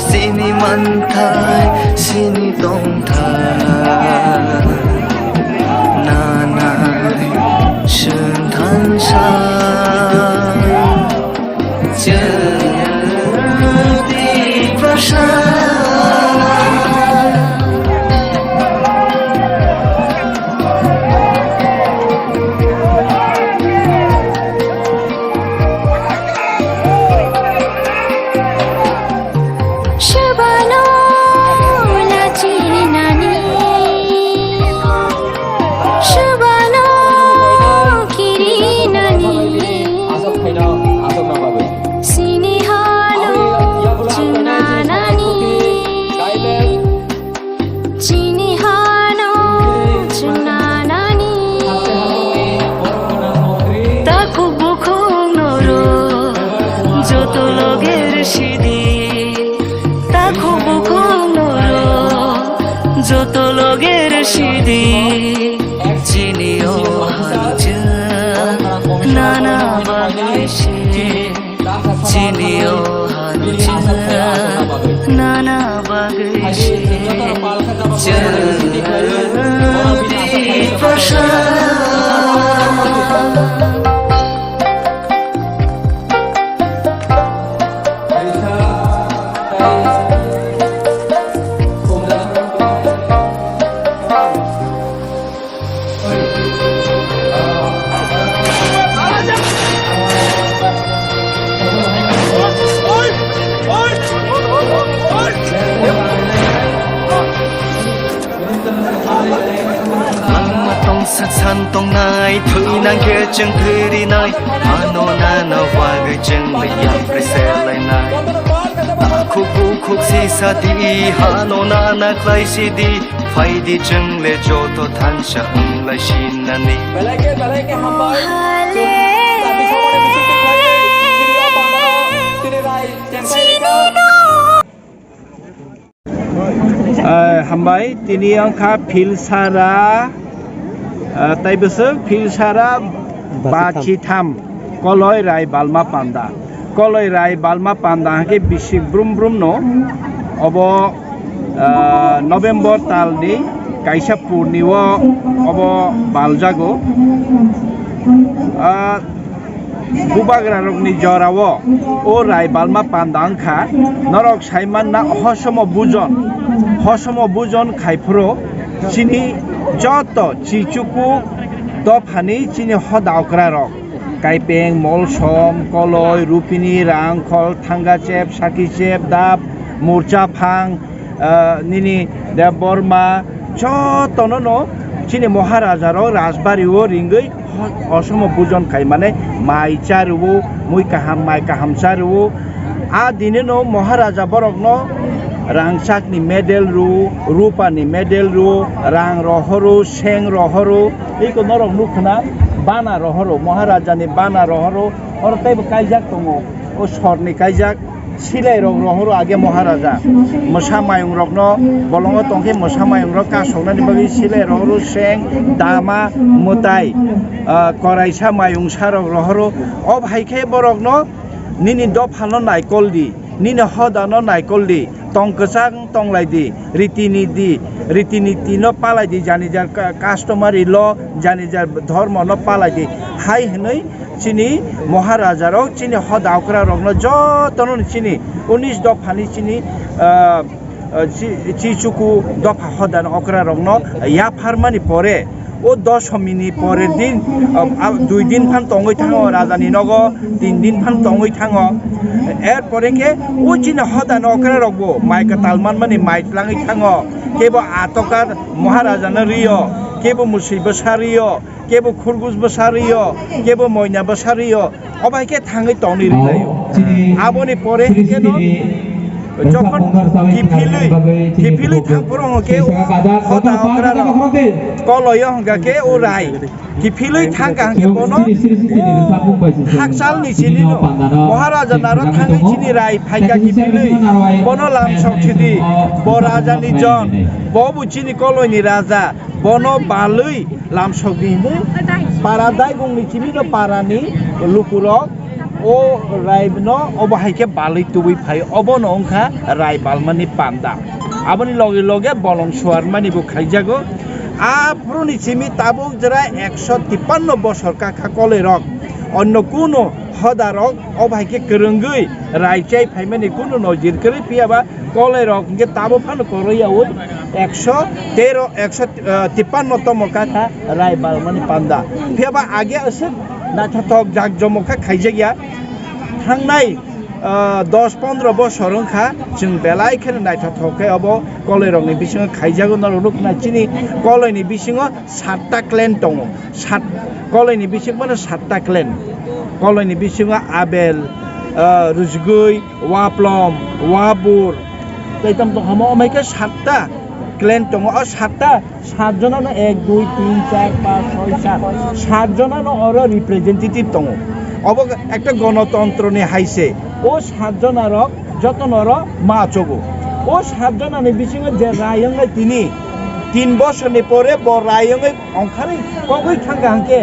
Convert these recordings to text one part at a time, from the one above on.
Sini mantai, sini tongtai, nanai shentan shan, jadi perasaan. যত লগের সিঁড়ি চিনিও হালুজা নানা বাগেশে চিনিও হালুজা নানা বাগেশে জলদি প্রসাদ 산동 나이 부인한 결정 그리 나이 아노 나나 와그 정리 양프레셀라이 나이 쿡쿡쿡 시사디 하노 나나 클라이시디 파이디 정레 조도 단샤 응라이 신나니 হামবাই তিনি অংখা ফিলসারা তাইবসে ফিলসারা বাচিথাম কলয় রায় বালমা পান্ডা কলয় রায় বালমা পান্ডা হাকে বিশি ব্রুম ব্রুম ন অব নভেম্বর তালনি কাইসা পূর্ণিও অব বালজাগো বুবাগ্রা রকনি জরাও ও রায় বালমা পান্ডা আংখা নরক সাইমান না হসম বুজন খাইফ্রো চিনি যত চিচুকু দফানি চিনি হদাওকরা রক কাইপেং মলসম কলয় রুপিনি রাংখল থাঙ্গা চেপ সাকি চেপ দাব মুরচা ফাং নিনি দেব বর্মা যত চিনি মহারাজারও রাজবাড়িও রিঙ্গই অসম বুজন খাই মানে মাই চারুও মুই কাহাম মাই কাহাম চারুও আ দিনে ন মহারাজা বরক ন রাংসাকনি মেডেল রু রূপানি মেডেল রু রাং রহরু সেং রহরু এইকো নরক নুখনা বানা রহরু মহারাজানি বানা রহরু অরতাইবো কাইজাক দङ ও सरनि কাইজাক সিলাই রং রহরু আগে মহারাজা মশা মায়ং রকন বলঙ্গ তংকে মশা মায়ং রক কাসংনানি বাগি সিলাই রহরু সেং দামা মুতাই কৰাইসা মায়ং সারক রহরু অ ভাইখে বরকন নিনি দফানো নাইকলদি নিনি হদানো নাইকলদি tongkesang tonglaidi riti-niti no palaidi janijar customary law janijar dharma no palaidi hai henoi chini maharaja rok chini hodaukra rok no jotono chini 19 dofani chini chichuku dofa hodan okra rok no ya farmani pore ও 10 minute পরের দিন 2 দিন fun তঙ্গই থাঙো রাজানি নগ 3 দিন fun তঙ্গই থাঙো এরপরে কে ও চিনা হদা নকরা রগবো মাইকা তালমান মানে মাইটলাঙই থাঙো কেবো আতকার মহারাজানা রিয় কেবো মুসি বসারিয় কেবো খুরগুজ বসারিয় কেবো ময়না বসারিয় অবাইকে থাঙই তংনি রিলাयो আবনি পরে কেন যখন কিফিলুই থাংপুরং কে হদা অকরা কলয় হঙ্গা কে ও রাই কিফিলুই থাঙ্গা কে বনো হাকসাল নিচিনি মহারাজা নার থাঙ্গি চিনি রাই ফাইকা কিফিলুই বনো লাম সংছিদি ব রাজানি জন ববু চিনি কলয়নি রাজা বনো বালুই লাম সংদিনি পারাদাই গংনি চিনি পারানি লুকুরক ও রাইবনো অবহাইকে বালুই তুবুই ফাই অবন অংখা রাই বালমানি পান্ডা আবনি লগে লগে বলং সোয়ার মানিবো খাইজাগো আপ্রনি চিমি তাবুক যারা 153 বছর কাকা কলে রক অন্য কোনো হদারক অবহাইকে করঙ্গই রাইচাই ফাইমানি কোনো নজির করে পিয়াবা কলে রক গে তাবো ফান করইয়া ওই 153 তম কাকা রাই বালমানি পান্ডা পিয়াবা আগে আছে নাথাতক জাকজমকা খাইজাগিয়া थांनाय 10-15 বছর খা जों बेलाय खेने नायथाथके अब कलेरंनि बिसिङाव खाइजागो नरक नाचिनि कलयनि बिसिङाव 7टा क्लेन दङ 7 कलयनि बिसिङाव 7टा क्लेन कलयनि बिसिङाव आबेल रुजगुइ वाप्लम वाबुर तैतम दङ माइके 7टा क्लेन दङ 7टा 7 जनानो 1 2 3 4 5 6 7 7 जनानो अर रिप्रेजेंटेटिभ दङ अब একটা গণতন্ত্র নে হাইছে ও 7 জনার যতনর মা চবো ও 7 জনানি বিসিঙে যে রায়ঙ্গে তিনি 3 বছরনি পরে ব রায়ঙ্গে অংখারি কগই থাঙ্গা হাঙ্কে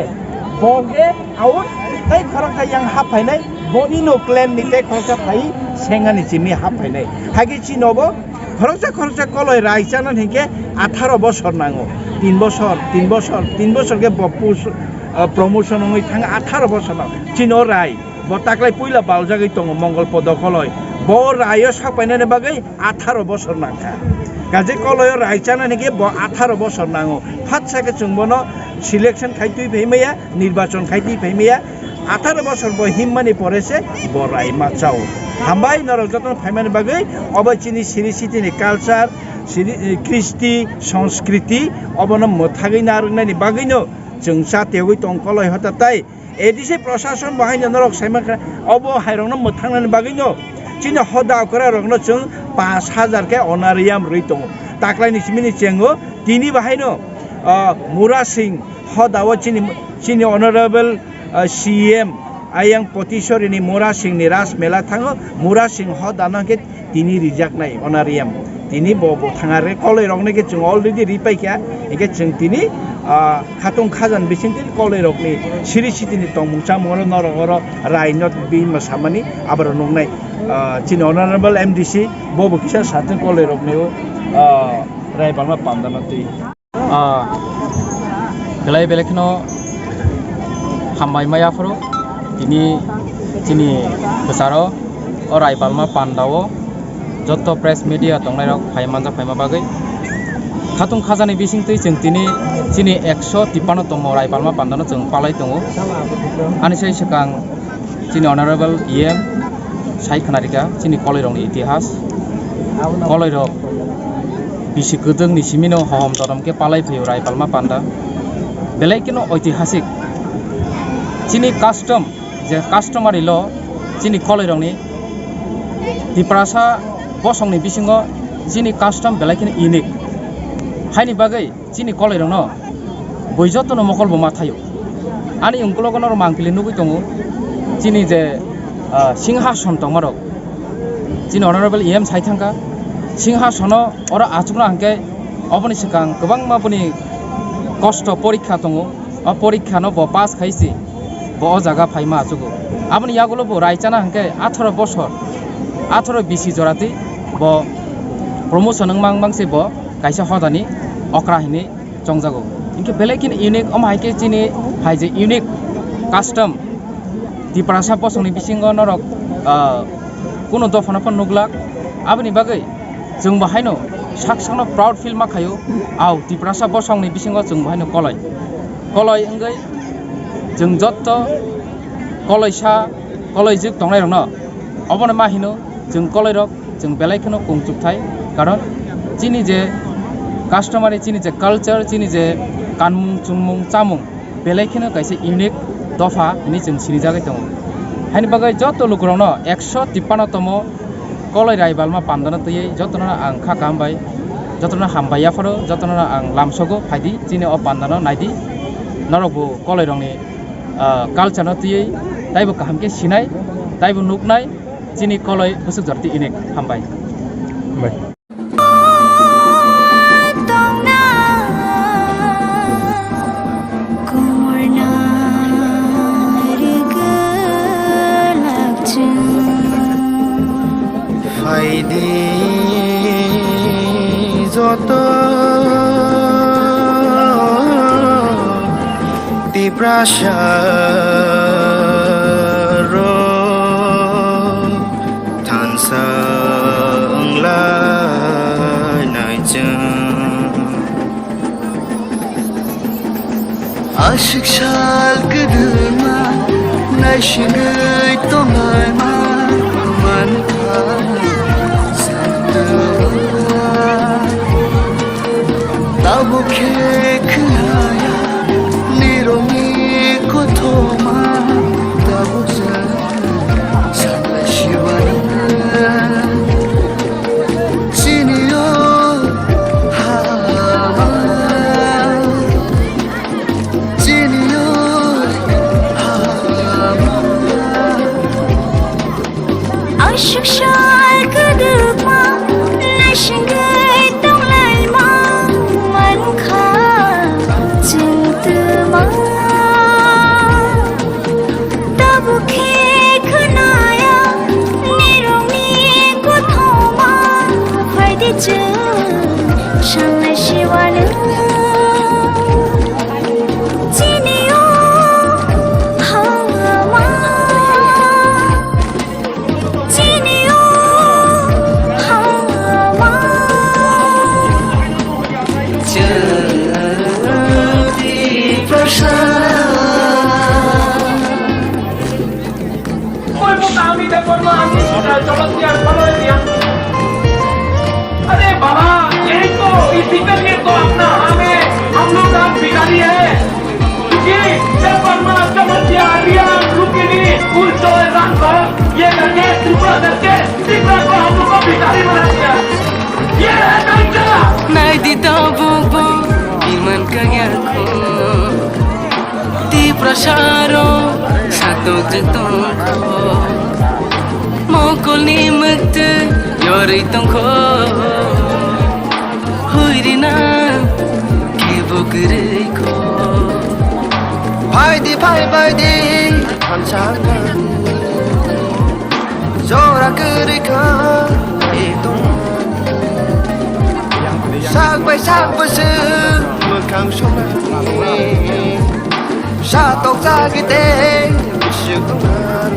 বগে আউট তাই খরকা ইয়াং হাফাইনাই বনিনো ক্লেন নিতে খরকা ফাই সেঙ্গানি চিমি হাফাইনাই হাগি চিনবো খরচা কলয় রাইচানা হেকে 18 বছর নাঙো 3 বছর কে বপুস प्रमोशन होई थांग 18 बছর चिनो राय ब ताकलाय पुइला बालजागै दङ मंगल पद कलय ब रायो सापायनाने बागै 18 बছর नांखा गाजे कलय रायचाना नेके ब 18 बছর नांगो फातसाके जोंबनो सिलेक्शन खाइतुइ फैमैया निर्वाचन खाइतुइ फैमैया 18 बছর ब हिममानि परेसे ब राय माचाव हामबाय नरक जतन फैमानि बागै अबचिनि सिरिसितिनि कालचार कृष्टि संस्कृति अबनो मथागै नारनानि बागैनो जों सातेगै तंकलय हताताय एदिसे प्रशासन बाहायनो नरक साइमाखा अब हायरंनो मोथांनानि बागैनो चिनो हदा अकरा रंनो जों 5000 के अनारियाम रई दङ ताकलायनि सिमिनि चेंगो तिनि बाहायनो मुरा सिंह हदाव चिनि अनरेबल सीएम आयं पतिश्वरीनि मुरा सिंहनि राज मेला थाङो मुरा सिंह हदानके तिनि रिजाक्ट नाय अनारियाम तिनि बबो थाङारे कलय रंनोके जों अलरेडी रिपाइखा एके जों तिनि खातुं खाजान बिसिंतिनि कलेरकनि सिरिसितिनि तंमुंचा मर नरगर रायनट बि मसामानि आबार नंनाय चिन अनारेबल एमडीसी बबो किसा साथन कलेरकनि रायबालमा पामदानति बेलाय बेलेखनो हामबाय मायाफोरो तिनि चिनि बसारो अ रायबालमा पान्दावो जत्त प्रेस मीडिया तंनायरक फायमानजा फायमा बागै खातुं खाजानि बिसिंतै जों तिनि चिनि 153 तम रायबालमा पान्दानो जों पालाय दङ आनिसै सिगां चिनि अनारेबल इएम सायखनारिका चिनि कलयरंनि इतिहास कलयरक बिसि गोदोंनि सिमिनो हहम दरमके पालाय फैयो रायबालमा पान्दा बेलायकिनो ऐतिहासिक चिनि कास्टम जे कास्टमारि ल चिनि कलयरंनि दिप्रासा बसंनि बिसिङाव चिनि कास्टम बेलायकिनो इउनिक हायनि बागै चिनि कलयरंनो बयजतनो मकल बमा थायो आनि उंकलगनर मांपिलि नुगै दङ चिनि जे सिंहासन दंमारक चिनि अनारेबल इएम साइथांगा सिंहासन अर आचुकना हांके अबनि सिगां गोबां माबनि कष्ट परीक्षा दङ अ परीक्षानो ब पास खाइसि ब जागा फाइमा आचुगो आबनि यागुलो ब रायचाना हांके 18 बছর 18 बिसि जराति ब प्रमोशन मांगबांसे ब काइसा हदानि अक्राहिनि चंजागो इनके बेलेकिन यूनिक अमाइके चिनि हाइजे यूनिक कास्टम दिप्रासा बसंनि बिसिङाव नरक कुनो दफानाफोर नुगलाक आबनि बागै जों बाहायनो sakno proud feel ma khayo au tiprasa bosong ni bisingo jeng bhaino koloi engai jeng jotto koloisa koloi juk tongnai rokno oboni ma hino jeng koloi rok jeng belai khono kongchuk thai karon chini je customary chini je culture chini je kanmung chungmung chamung belai khono kaise unique dofa ni jeng sini jagai tongo haini bagai joto lukurokno 153 tomo koloi raibalma pandana tei jotona ang kha kambai jotona hambaya phoro jotona ang lamsogo phaidi chini o pandana naidi norobo koloi rongni culture no tei taibo kahamke sinai taibo nuknai chini koloi busuk jarti inek hambai Faidi joto tiprasaro thansang lai nai chang ashik shal kuduma nai shingai tomai ma man Tabu ke kaya nirongi ko thoma tabu sana shivana siniyo hama siniyo hama ashik shal kaduma nashingai tonglai ma man kha chintma tabu khe khnaya nironi ko thoma phaide chu shangai shiwana chiniyo hama chiniyo hama Jadi कोई मुद्दा आम्ही त्या कोण आम्ही चलत यार follow दिया अरे बाबा यही तो इसी के लिए तो अपना हमें हम लोग का भिखारी है क्योंकि जब वर्मा चमन दिया रिया लुकिनी उल्टो रंग ये करके त्रिपुरा को हम लोग को भिखारी बना दिया ये है डंका Nay di tabubo iman kagako Di prasaro sato jitongko Mokol ni magte yori tongko Huiri na kibogre ko Faidi faidi hanchakan Zora kerika itu Sak bay se Mekang shona Satok sa gite Syukungan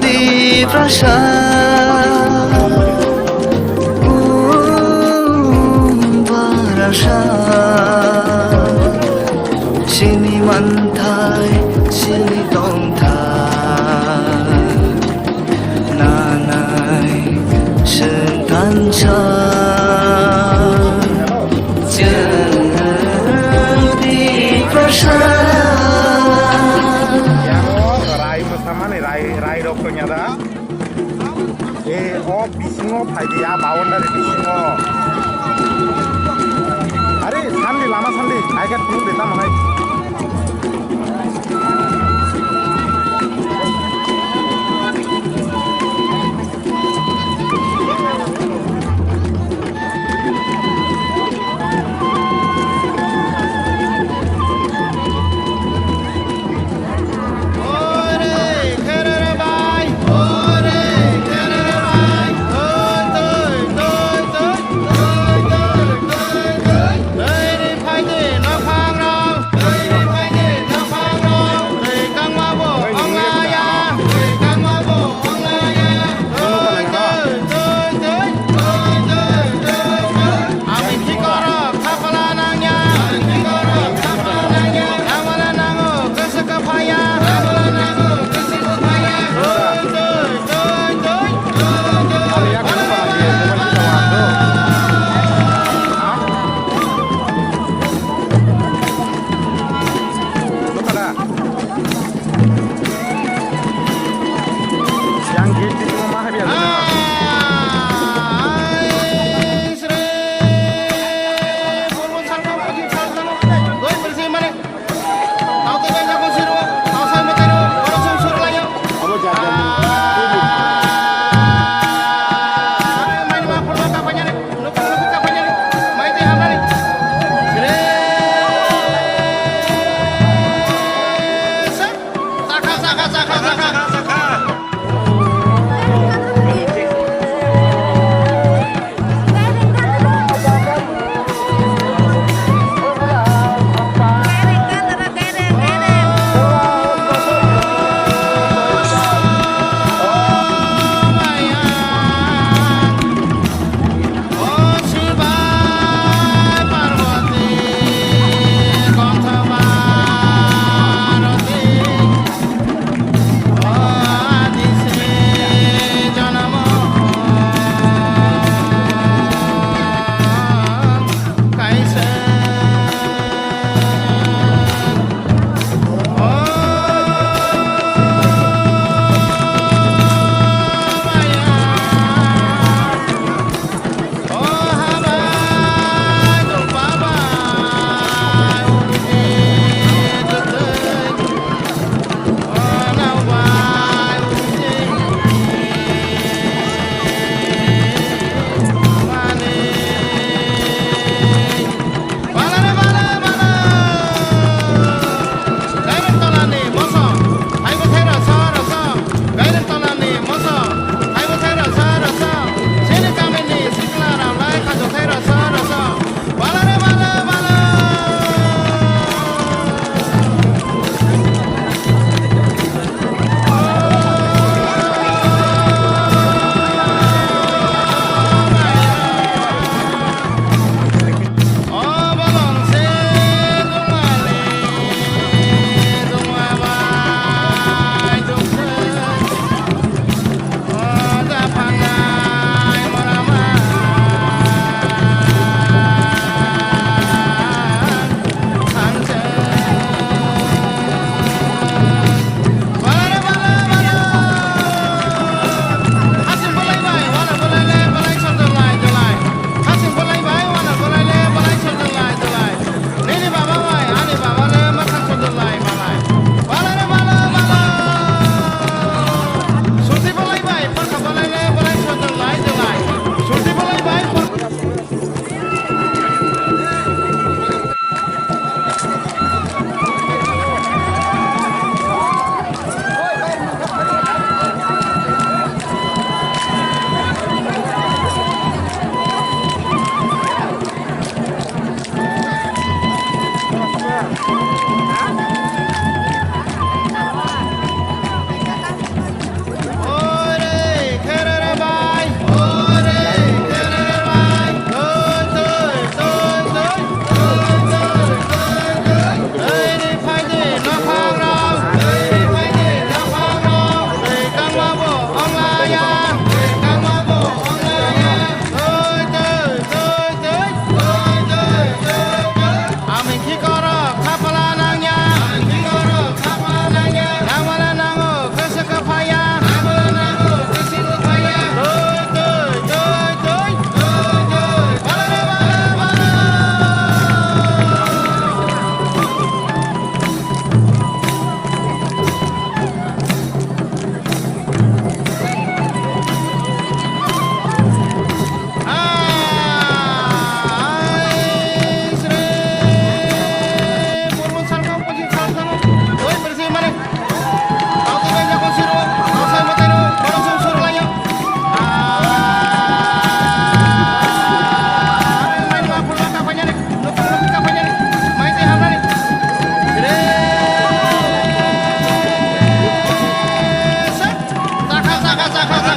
Di prasa Barasa Sini mantai Sini tongtai Nanai Sentan sa Jadi prasa Rai bersama nih rai dokternya dah. Oh bisingo pagi ya bawon dari bisingo. Hari sandi lama sandi, agak dulu kita mahai. Bye.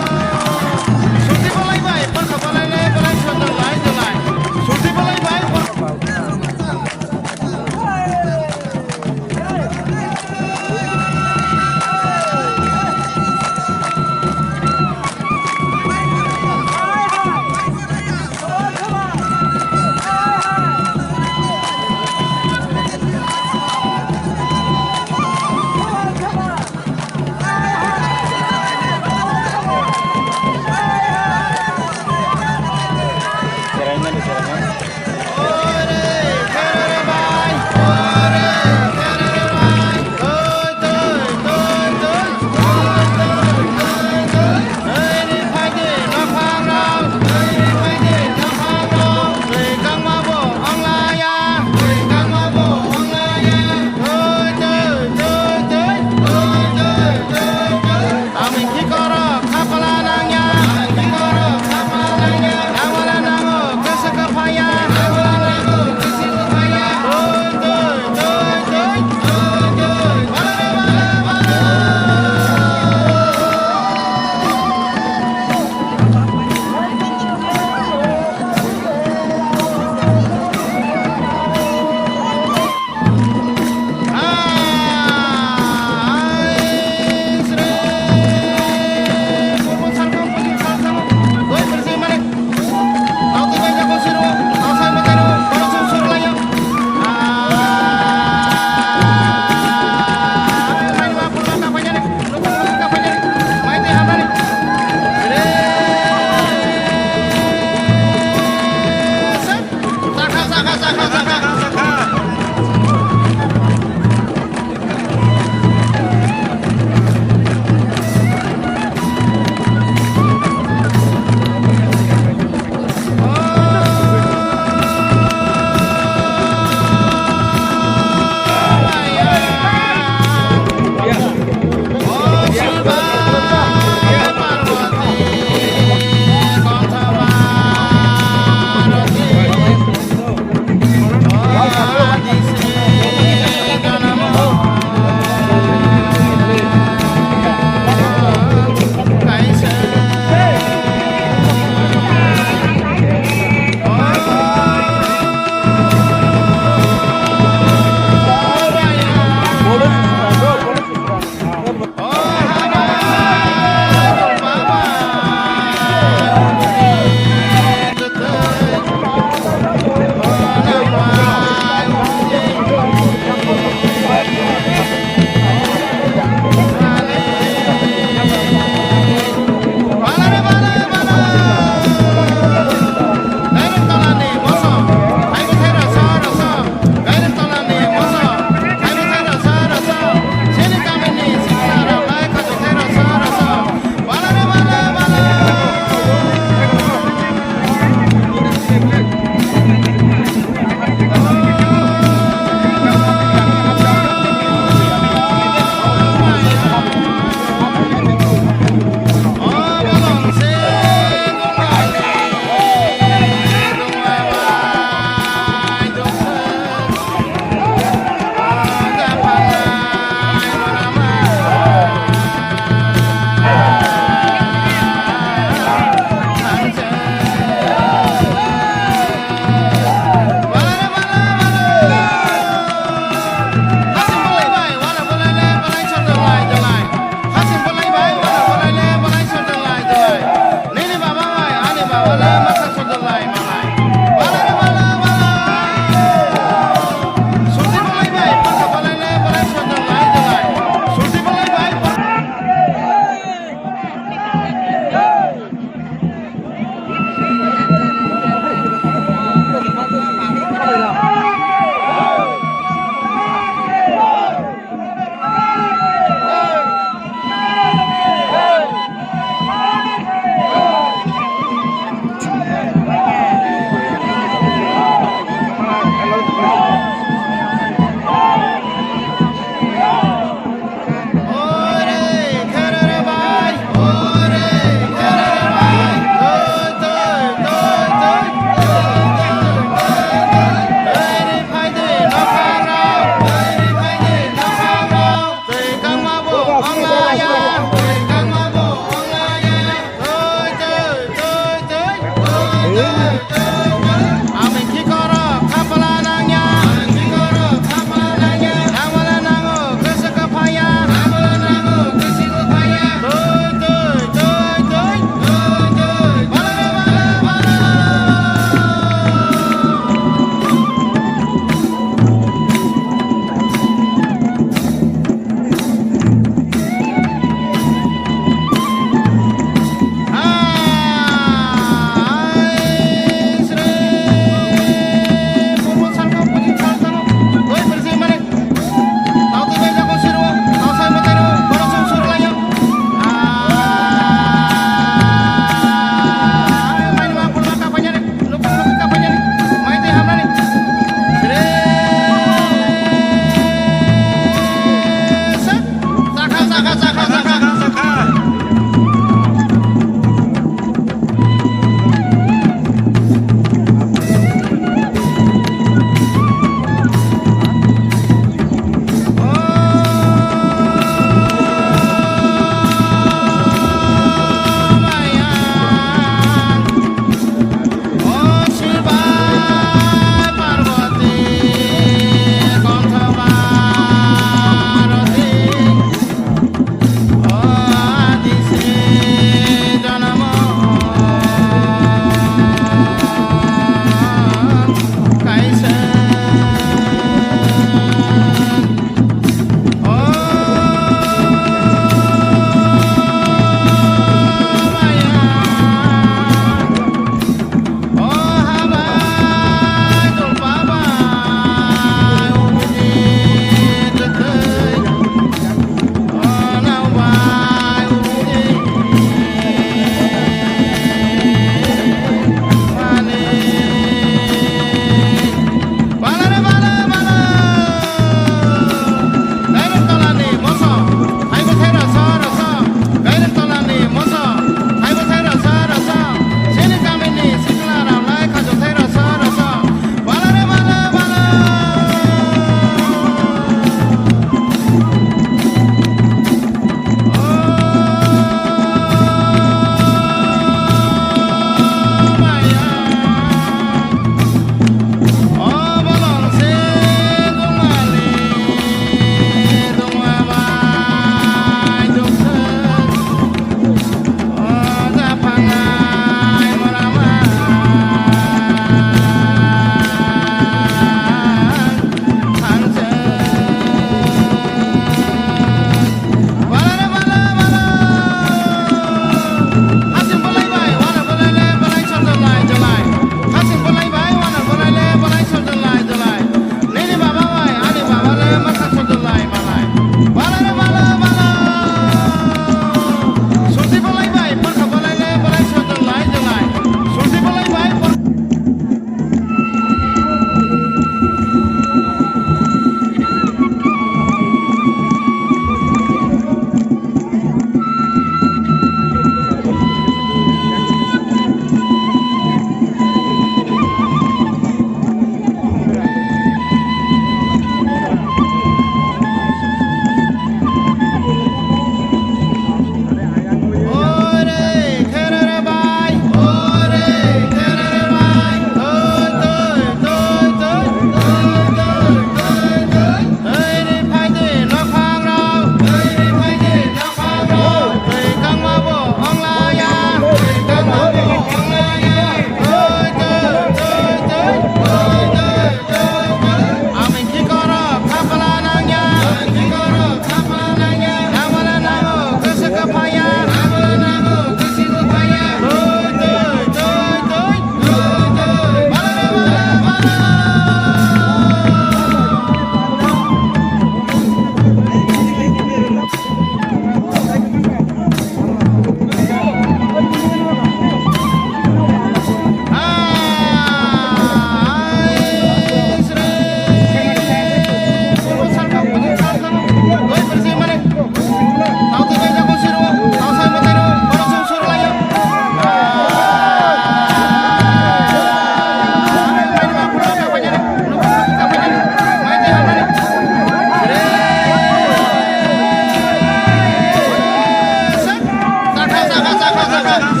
Jangan